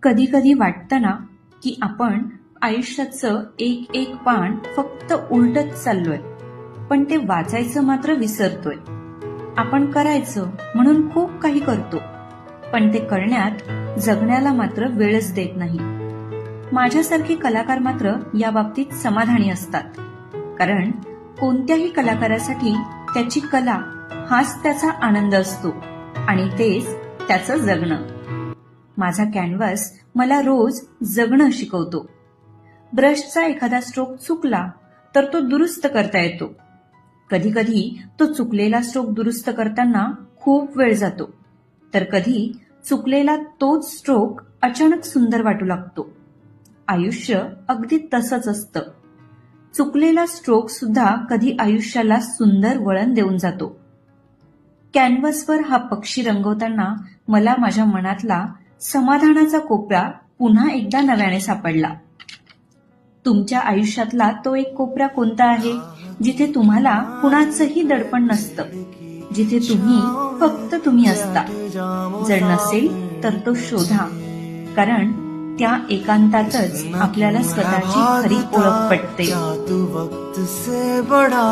कधी कधी वाटतं ना की आपण आयुष्याचं एक एक पान फक्त उलटत चाललोय, पण ते वाचायचं मात्र विसरतोय. आपण करायचं म्हणून खूप काही करतो, पण ते करण्यात जगण्याला मात्र वेळच देत नाही. माझ्यासारखे कलाकार मात्र या बाबतीत समाधानी असतात, कारण कोणत्याही कलाकारासाठी त्याची कला हाच त्याचा आनंद असतो आणि तेच त्याचं जगणं. माझा कॅनव्हास मला रोज जगणं शिकवतो. ब्रशचा एखादा स्ट्रोक चुकला तर तो दुरुस्त करता येतो. कधी कधी तो चुकलेला स्ट्रोक दुरुस्त करताना खूप वेळ जातो, तर कधी चुकलेला तोच स्ट्रोक अचानक सुंदर वाटू लागतो. आयुष्य अगदी तसंच असतं. चुकलेला स्ट्रोक सुद्धा कधी आयुष्याला सुंदर वळण देऊन जातो. कॅनव्हासवर हा पक्षी रंगवताना मला माझ्या मनातला समाधानाचा कोपरा पुन्हा एकदा नव्याने सापडला. तुमच्या आयुष्यातला तो एक कोपरा कोणता आहे, जिथे तुम्हाला कुणाचंही दडपण नसतं, जिथे तुम्ही फक्त तुम्ही असता? जर नसेल तर तो शोधा, कारण त्या एकांतातच आपल्याला स्वतःची खरी ओळख पटते. तू वक्त से बड़ा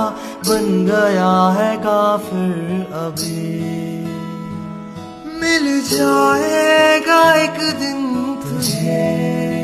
बन गया है काफिर अभी, मिल जाएगा एक दिन तुझे.